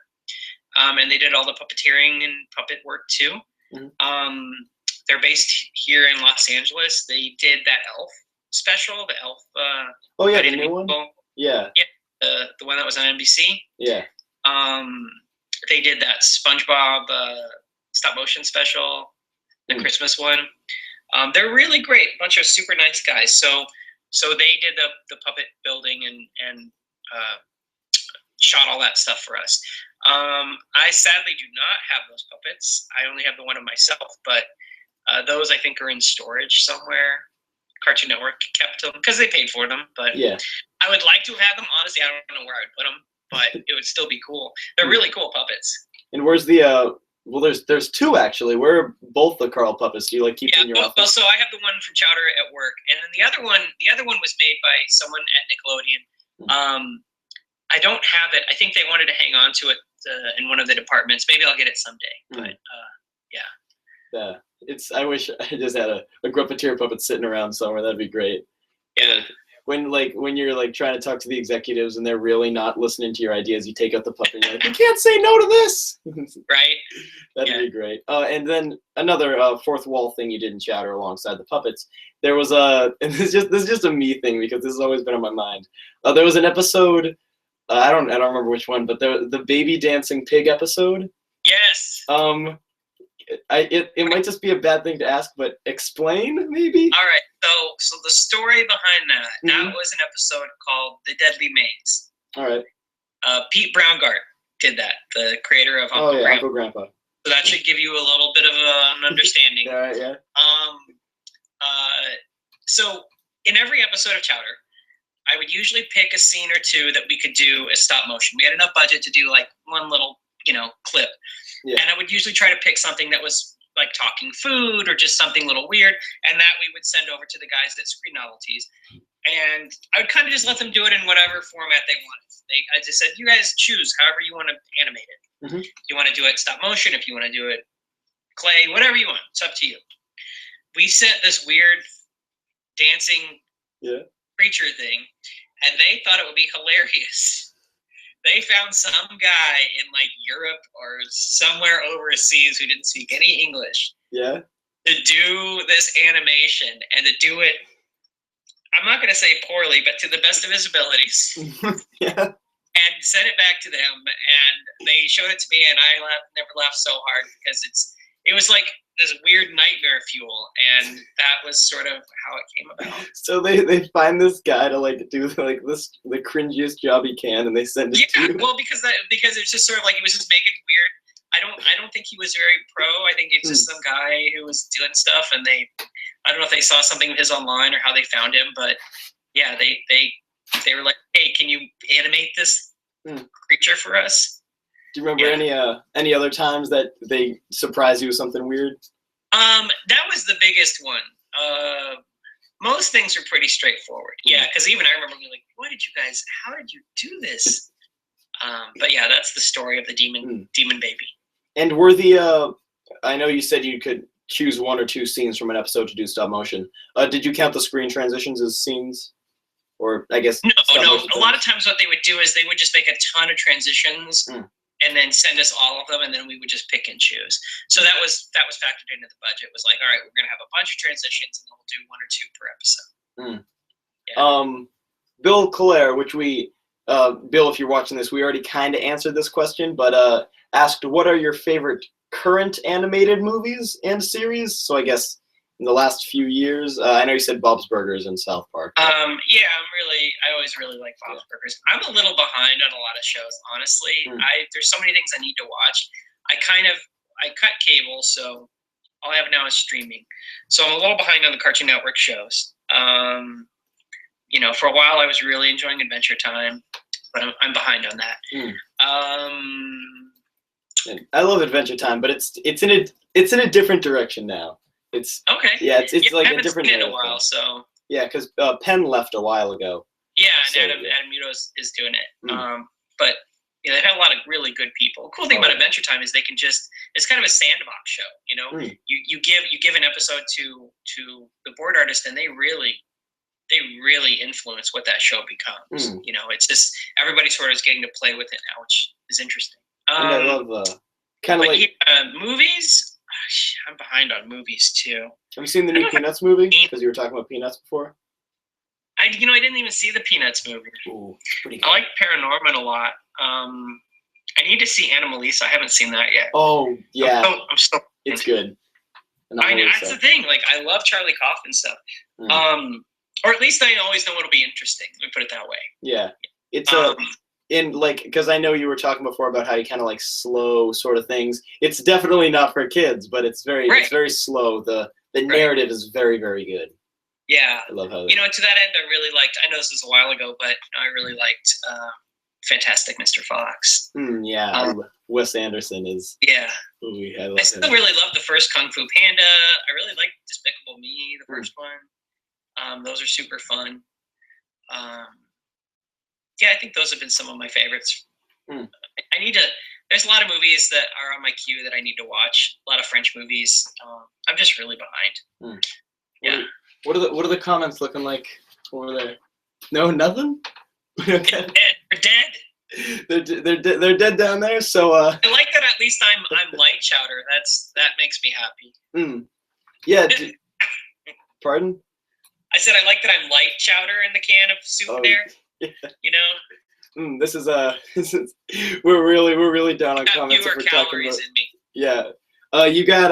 and they did all the puppeteering and puppet work too. They're based here in Los Angeles. They did that Elf special, the Elf. The new one. Yeah. The one that was on NBC. Yeah. They did that SpongeBob stop motion special, the Christmas one. They're really great, bunch of super nice guys. So they did the puppet building and shot all that stuff for us. I sadly do not have those puppets. I only have the one of myself, but those I think are in storage somewhere. Cartoon Network kept them because they paid for them, but I would like to have them. Honestly, I don't know where I would put them, but it would still be cool. They're really cool puppets. And where's the well, there's two actually. Where are both the Carl puppets? Do you like keep in your office? Well, so I have the one from Chowder at work, and then the other one was made by someone at Nickelodeon. I don't have it. I think they wanted to hang on to it in one of the departments. Maybe I'll get it someday. But yeah. I wish I just had a Gruppeteer puppet sitting around somewhere. That'd be great. Yeah. When you're like trying to talk to the executives and they're really not listening to your ideas, you take out the puppet and you're like, you can't say no to this. Right. That'd be great. And then another fourth wall thing you did in Chowder alongside the puppets. There was and this is just a me thing because this has always been on my mind. There was an episode. I don't remember which one, but the baby dancing pig episode. Yes. It might just be a bad thing to ask, but explain maybe. All right. So the story behind that was an episode called The Deadly Maze. All right. Pete Browngardt did that, the creator of Uncle Grandpa. Uncle Grandpa. So that should give you a little bit of an understanding. All right. Yeah. So in every episode of Chowder, I would usually pick a scene or two that we could do as stop motion. We had enough budget to do like one little, clip. Yeah. And I would usually try to pick something that was like talking food or just something a little weird, and that we would send over to the guys at Screen Novelties. And I would kind of just let them do it in whatever format they wanted. I just said, you guys choose however you want to animate it. If you want to do it stop motion, if you want to do it clay, whatever you want, it's up to you. We sent this weird dancing creature thing, and they thought it would be hilarious. They found some guy in like Europe or somewhere overseas who didn't speak any English. Yeah. To do this animation and to do it, I'm not going to say poorly, but to the best of his abilities. Yeah. And sent it back to them, and they showed it to me, and I never laughed so hard because it was like this weird nightmare fuel, and that was sort of how it came about. So they find this guy to like do like the cringiest job he can, and they send it to you. Well, because it's just sort of like he was just making weird. I don't think he was very pro. I think it's just some guy who was doing stuff, and I don't know if they saw something of his online or how they found him, but yeah, they were like, "Hey, can you animate this creature for us?" Do you remember any other times that they surprise you with something weird? That was the biggest one. Most things are pretty straightforward. Yeah, because even I remember being like, how did you do this? But yeah, that's the story of the demon baby. And I know you said you could choose one or two scenes from an episode to do stop motion. Did you count the screen transitions as scenes? Or I guess no. A lot of times what they would do is they would just make a ton of transitions and then send us all of them, and then we would just pick and choose. So that was factored into the budget. It was like, all right, we're gonna have a bunch of transitions, and then we'll do one or two per episode. Yeah. Bill Clare, which Bill, if you're watching this, we already kind of answered this question, but asked, what are your favorite current animated movies and series? So I guess in the last few years, I know you said Bob's Burgers and South Park. Yeah, I always really like Bob's Burgers. I'm a little behind on a lot of shows, honestly. There's so many things I need to watch. I cut cable, so all I have now is streaming. So I'm a little behind on the Cartoon Network shows. For a while I was really enjoying Adventure Time, but I'm behind on that. I love Adventure Time, but it's in a different direction now. It's okay. Yeah, it's like a different. I haven't seen it in a while, so. Yeah, because Penn left a while ago. Yeah, and Adam Muto is doing it. But they've had a lot of really good people. The cool thing about Adventure Time is they can it's kind of a sandbox show. You give an episode to the board artist, and they really influence what that show becomes. It's just everybody sort of is getting to play with it now, which is interesting. And I love kind of like movies. I'm behind on movies too. Have you seen the new Peanuts movie? Because you were talking about Peanuts before. I didn't even see the Peanuts movie. Ooh, pretty good. I like Paranorman a lot. I need to see Anomalisa. I haven't seen that yet. Oh yeah, I'm still. It's good. That's the thing. Like I love Charlie Kaufman stuff. Or at least I always know it'll be interesting. Let me put it that way. Yeah, it's because I know you were talking before about how you kind of like slow sort of things. It's definitely not for kids, but it's very slow. The narrative is very, very good. Yeah, I love how to that end, I really liked. I know this was a while ago, but I really liked Fantastic Mr. Fox. Wes Anderson is. Yeah, I still really love the first Kung Fu Panda. I really liked Despicable Me, the first one. Those are super fun. I think those have been some of my favorites. There's a lot of movies that are on my queue that I need to watch. A lot of French movies. I'm just really behind. Yeah. What are the comments looking like over there? No, nothing? Okay. They're dead. They're dead down there. So I like that at least I'm light Chowder. That makes me happy. Yeah. Pardon? I said I like that I'm light Chowder in the can of soup there. Yeah. This is we're really down on comments. Fewer calories in me. Yeah. You got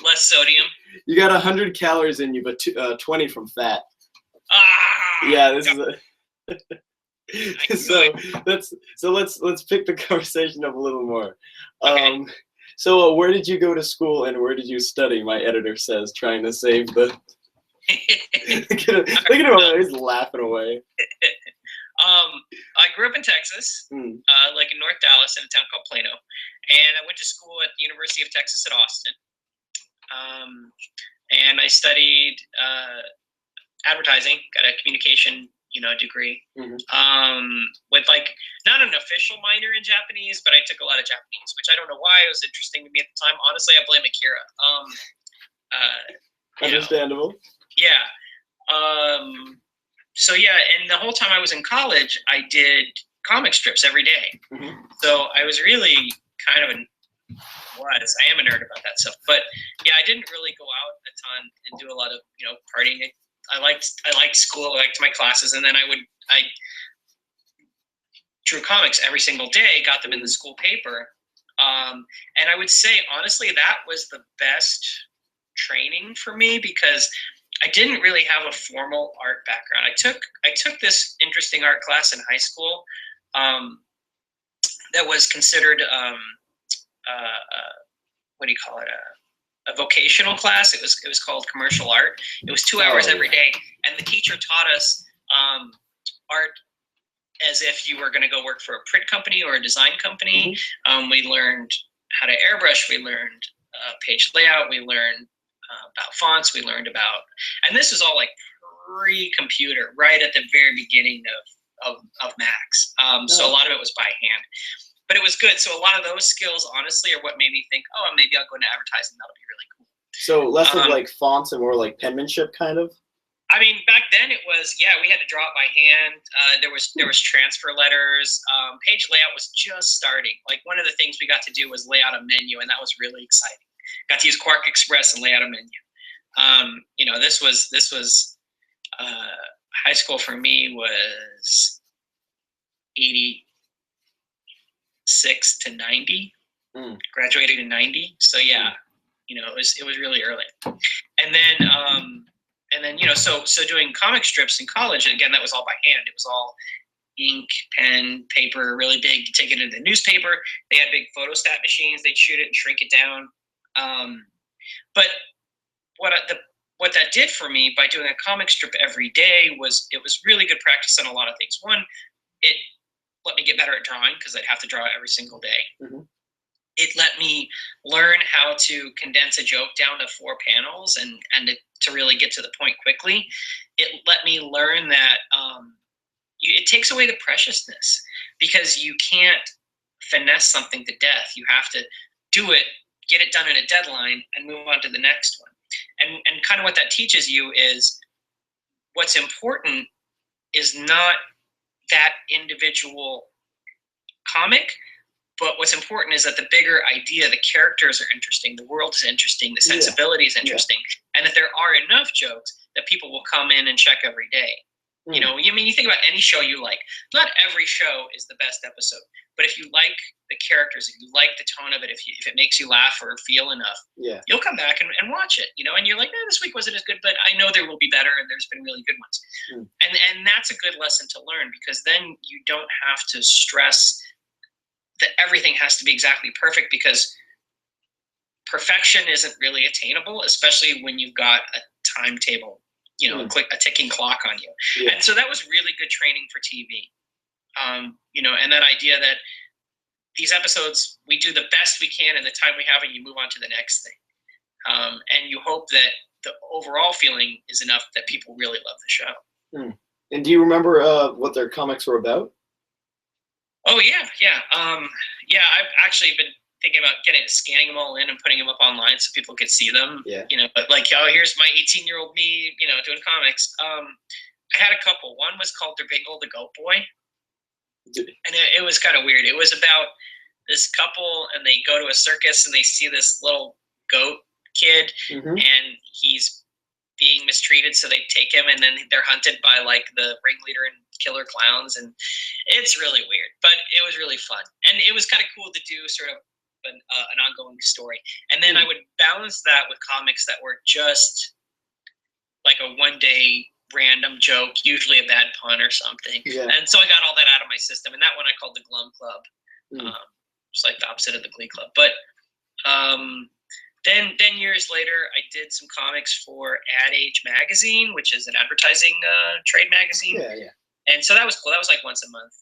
less sodium. You got 100 calories in you, but 20 from fat. Yeah, this is so let's pick the conversation up a little more. Okay. So where did you go to school and where did you study? My editor says, trying to save the. Look at him, he's laughing away. I grew up in Texas, like in North Dallas, in a town called Plano, and I went to school at the University of Texas at Austin. And I studied advertising, got a communication, degree. With like not an official minor in Japanese, but I took a lot of Japanese, which I don't know why it was interesting to me at the time. Honestly, I blame Akira. Understandable. Yeah. So yeah, and the whole time I was in college, I did comic strips every day. So I was really kind of I am a nerd about that stuff. But yeah, I didn't really go out a ton and do a lot of, partying. I liked school, I liked my classes, and then I drew comics every single day, got them in the school paper. And I would say, honestly, that was the best training for me because I didn't really have a formal art background. I took this interesting art class in high school that was considered what do you call it? A vocational class. It was called commercial art. It was 2 hours every day, and the teacher taught us art as if you were going to go work for a print company or a design company. We learned how to airbrush. We learned page layout. We learned about fonts. We learned about, and this was all like pre-computer, right at the very beginning of Macs. So a lot of it was by hand. But it was good. So a lot of those skills, honestly, are what made me think, oh, maybe I'll go into advertising. That'll be really cool. So less of like fonts and more like penmanship, kind of. I mean, back then it was, we had to draw it by hand. There was transfer letters. Page layout was just starting. Like one of the things we got to do was lay out a menu, and that was really exciting. Got to use Quark Express and lay out a menu. This was high school for me was 86 to 90. Graduated in 90. So yeah, it was really early. And then so doing comic strips in college, again, that was all by hand. It was all ink, pen, paper, really big. You take it into the newspaper. They had big photostat machines. They'd shoot it and shrink it down. But what that did for me by doing a comic strip every day was it was really good practice on a lot of things. One, it let me get better at drawing because I'd have to draw every single day. It let me learn how to condense a joke down to 4 panels and to really get to the point quickly. It let me learn that it takes away the preciousness because you can't finesse something to death. You have to do it, get it done in a deadline, and move on to the next one. And kind of what that teaches you is what's important is not that individual comic, but what's important is that the bigger idea, the characters are interesting, the world is interesting, the sensibility is interesting, and that there are enough jokes that people will come in and check every day. You think about any show you like. Not every show is the best episode, but if you like the characters, if you like the tone of it, if it makes you laugh or feel enough, you'll come back and watch it. And you're like, this week wasn't as good, but I know there will be better, and there's been really good ones. And that's a good lesson to learn because then you don't have to stress that everything has to be exactly perfect because perfection isn't really attainable, especially when you've got a timetable, a ticking clock on you. And so that was really good training for TV. And that idea that these episodes, we do the best we can in the time we have and you move on to the next thing. And you hope that the overall feeling is enough that people really love the show. And do you remember what their comics were about? Oh, yeah. I've actually been thinking about scanning them all in and putting them up online so people could see them. But like, here's my 18-year-old me, doing comics. I had a couple. One was called Bingle the Goat Boy. And it was kind of weird. It was about this couple, and they go to a circus, and they see this little goat kid, and he's being mistreated, so they take him, and then they're hunted by like the ringleader and killer clowns, and it's really weird, but it was really fun, and it was kind of cool to do sort of an ongoing story. And then I would balance that with comics that were just like a one-day random joke, usually a bad pun or something. And so I got all that out of my system, and that one I called the Glum Club. Just like the opposite of the Glee Club. But then years later, I did some comics for Ad Age magazine, which is an advertising trade magazine. And so that was cool. That was like once a month.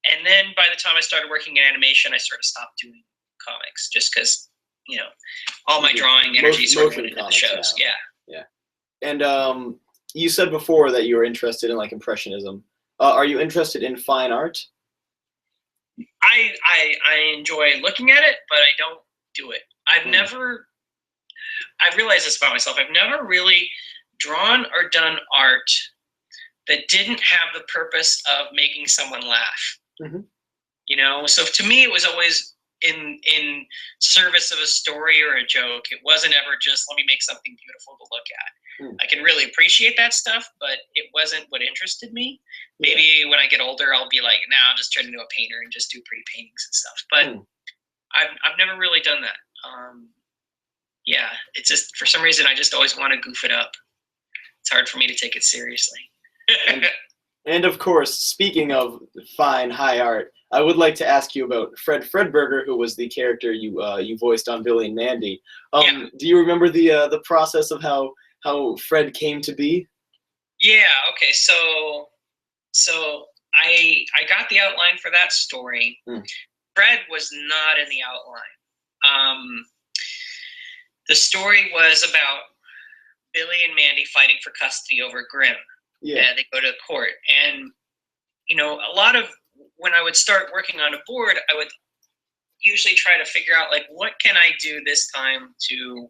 And then by the time I started working in animation, I sort of stopped doing comics just because, all my drawing energy sort of went into the shows. And you said before that you were interested in like Impressionism. Are you interested in fine art? I enjoy looking at it, but I don't do it. I've realized this about myself. I've never really drawn or done art that didn't have the purpose of making someone laugh. Mm-hmm. You know, so to me, it was always in service of a story or a joke. It wasn't ever just, let me make something beautiful to look at. I can really appreciate that stuff, but it wasn't what interested me. Maybe when I get older, I'll be like, nah, I'll just turn into a painter and just do pretty paintings and stuff. But I've never really done that. Yeah, it's just, for some reason, I just always want to goof it up. It's hard for me to take it seriously. And of course, speaking of fine, high art, I would like to ask you about Fred Fredberger, who was the character you voiced on Billy and Mandy. Do you remember the process of how Fred came to be? Yeah. Okay. So I got the outline for that story. Fred was not in the outline. The story was about Billy and Mandy fighting for custody over Grimm. Yeah. They go to court, and you know, a lot of when I would start working on a board, I would usually try to figure out, like, what can I do this time to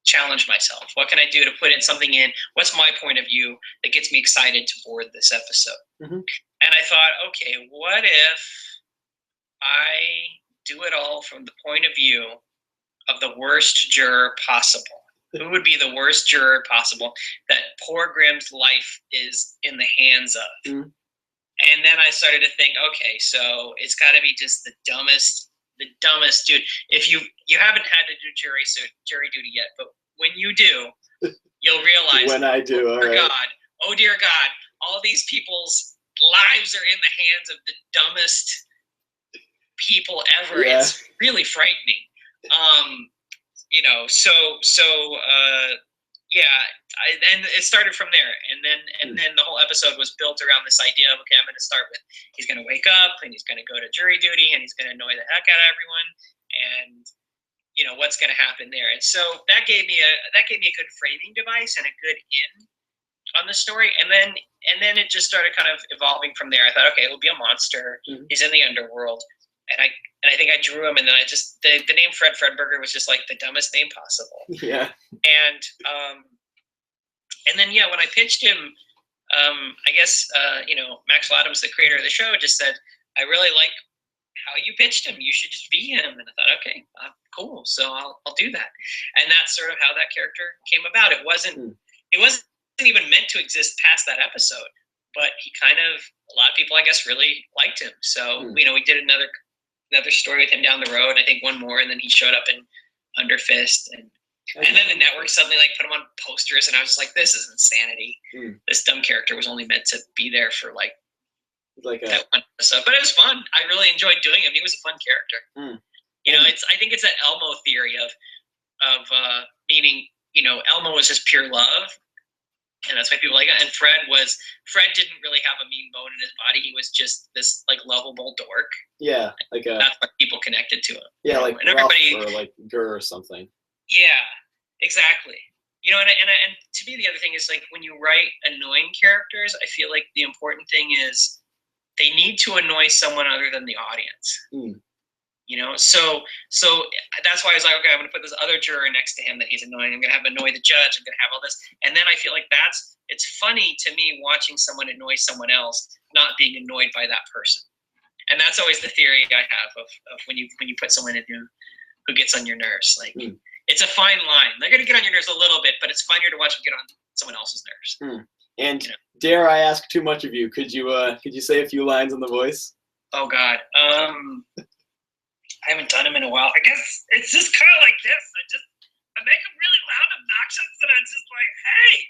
challenge myself? What can I do to put in something in? What's my point of view that gets me excited to board this episode? And I thought, okay, what if I do it all from the point of view of the worst juror possible? Who would be the worst juror possible that poor Grimm's life is in the hands of? And then I started to think, okay, so it's got to be just the dumbest dude. If you haven't had to do jury duty yet, but when you do, you'll realize. When I do, oh dear God, all these people's lives are in the hands of the dumbest people ever. Yeah. It's really frightening. You know, and it started from there, and then the whole episode was built around this idea of, okay, I'm going to start with, he's going to wake up and he's going to go to jury duty and he's going to annoy the heck out of everyone, and you know what's going to happen there. And so that gave me a good framing device and a good in on the story, and then it just started kind of evolving from there. I thought, okay, it'll be a monster. He's in the underworld. And I think I drew him, and then I just the name Fred Fredberger was just like the dumbest name possible. Yeah. And then when I pitched him, I guess you know, Max Laddams, the creator of the show, just said, I really like how you pitched him. You should just be him. And I thought, okay, cool. So I'll do that. And that's sort of how that character came about. It wasn't even meant to exist past that episode, but a lot of people, I guess, really liked him. So you know, we did another story with him down the road. I think one more, and then he showed up in Under Fist, and then the network suddenly like put him on posters, and I was just like, this is insanity. This dumb character was only meant to be there for like that one episode, but it was fun. I really enjoyed doing him. He was a fun character. You know, I think it's that Elmo theory of meaning, you know, Elmo was just pure love, and that's why people like it. And Fred didn't really have a mean bone in his body. He was just this like lovable dork. Yeah, like that's why people connected to him. Yeah, like and everybody, or like Gurr or something. Yeah, exactly. You know, and to me, the other thing is, like, when you write annoying characters, I feel like the important thing is they need to annoy someone other than the audience. You know, so that's why I was like, okay, I'm going to put this other juror next to him that he's annoying. I'm going to have annoy the judge. I'm going to have all this. And then I feel like it's funny to me watching someone annoy someone else, not being annoyed by that person. And that's always the theory I have of when you put someone in who gets on your nerves. Like, it's a fine line. They're going to get on your nerves a little bit, but it's funnier to watch them get on someone else's nerves. And you know? Dare I ask too much of you? Could you say a few lines on The Voice? Oh God. I haven't done them in a while. I guess it's just kind of like this. I make them really loud and obnoxious, and I'm just like, hey,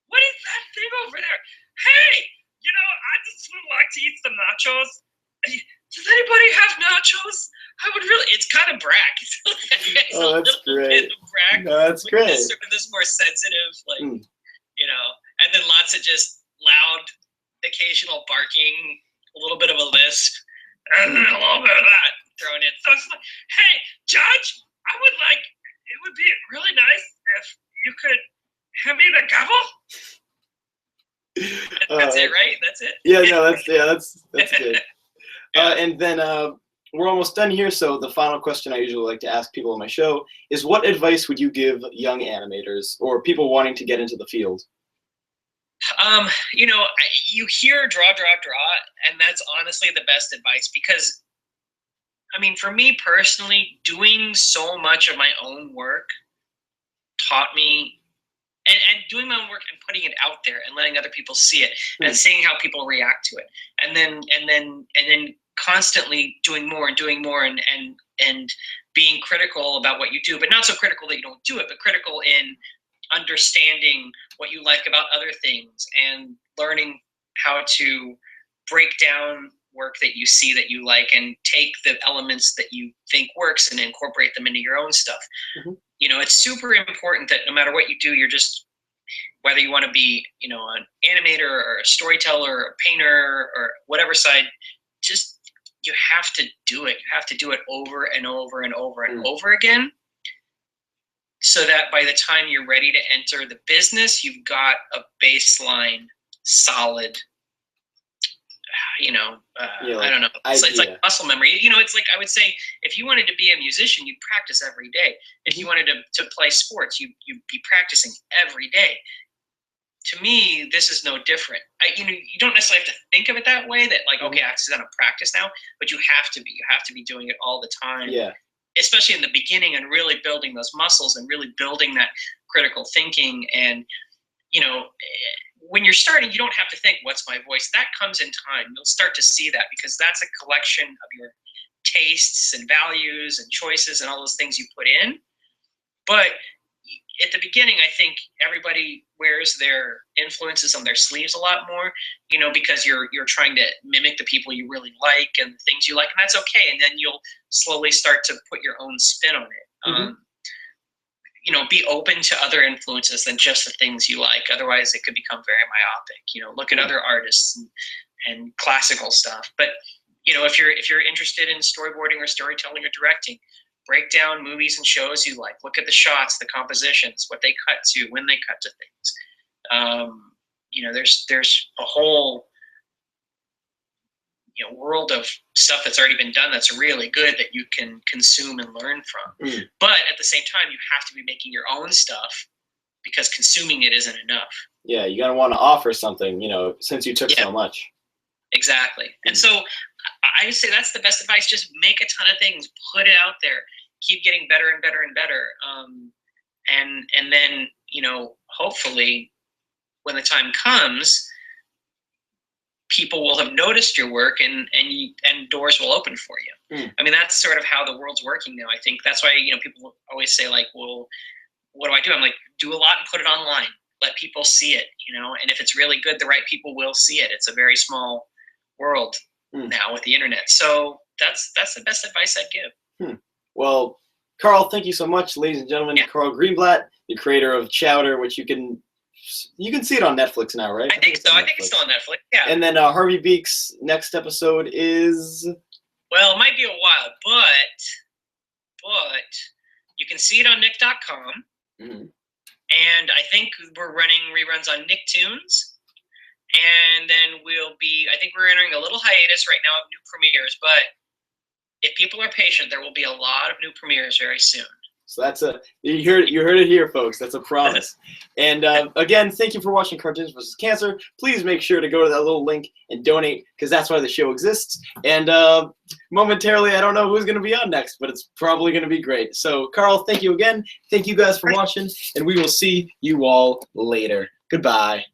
what is that thing over there? Hey, you know, I just would like to eat some nachos. Does anybody have nachos? I would really. It's kind of brag. It's a that's great. Bit of brag. No, that's great. This more sensitive, like, you know, and then lots of just loud, occasional barking, a little bit of a lisp, and then a little bit of that thrown in. So it's like, hey, Judge, it would be really nice if you could hand me the gavel. That's it, right? That's it. Yeah, no, that's good. And then we're almost done here. So the final question I usually like to ask people on my show is, what advice would you give young animators or people wanting to get into the field? You hear draw, and that's honestly the best advice because, I mean, for me personally, doing so much of my own work taught me, and doing my own work and putting it out there and letting other people see it and seeing how people react to it, and then constantly doing more and being critical about what you do, but not so critical that you don't do it, but critical in understanding what you like about other things and learning how to break down work that you see that you like and take the elements that you think works and incorporate them into your own stuff. It's super important that no matter what you do, you're just, whether you want to be, an animator or a storyteller or a painter or whatever side, just, you have to do it. You have to do it over and over and over and over again, so that by the time you're ready to enter the business, you've got a baseline, solid, I don't know. It's like muscle memory. It's like, I would say, if you wanted to be a musician, you'd practice every day. If you wanted to play sports, you'd be practicing every day. To me, this is no different. You don't necessarily have to think of it that way, that like, okay, I'm going to practice now, but you have to be. You have to be doing it all the time. Yeah. Especially in the beginning, and really building those muscles and really building that critical thinking. And, when you're starting, you don't have to think, what's my voice? That comes in time. You'll start to see that because that's a collection of your tastes and values and choices and all those things you put in. But at the beginning, I think everybody wears their influences on their sleeves a lot more, because you're trying to mimic the people you really like and the things you like, and that's okay. And then you'll slowly start to put your own spin on it. Be open to other influences than just the things you like. Otherwise, it could become very myopic. Look at other artists and classical stuff. But if you're interested in storyboarding or storytelling or directing, break down movies and shows you like. Look at the shots, the compositions, what they cut to, when they cut to things. There's a whole world of stuff that's already been done that's really good that you can consume and learn from. But at the same time, you have to be making your own stuff, because consuming it isn't enough. Yeah, you gotta want to offer something, since you took so much. Exactly. And so I would say that's the best advice. Just make a ton of things, put it out there, keep getting better and better and better. And then, hopefully when the time comes, people will have noticed your work and doors will open for you. I mean, that's sort of how the world's working now. I think that's why, people always say like, well, what do I do? I'm like, do a lot and put it online. Let people see it, and if it's really good, the right people will see it. It's a very small world now with the internet. So that's the best advice I'd give. Well, Carl, thank you so much, ladies and gentlemen. Yeah. Carl Greenblatt, the creator of Chowder, which you can see it on Netflix now, right? I think so. I think it's still on Netflix. Yeah. And then Harvey Beaks' next episode is. Well, it might be a while, but you can see it on Nick.com. And I think we're running reruns on Nicktoons. And then I think we're entering a little hiatus right now of new premieres, but if people are patient, there will be a lot of new premieres very soon. So you heard it here, folks. That's a promise. And again, thank you for watching Cartoons vs. Cancer. Please make sure to go to that little link and donate, because that's why the show exists. And momentarily, I don't know who's going to be on next, but it's probably going to be great. So, Carl, thank you again. Thank you guys for watching, and we will see you all later. Goodbye.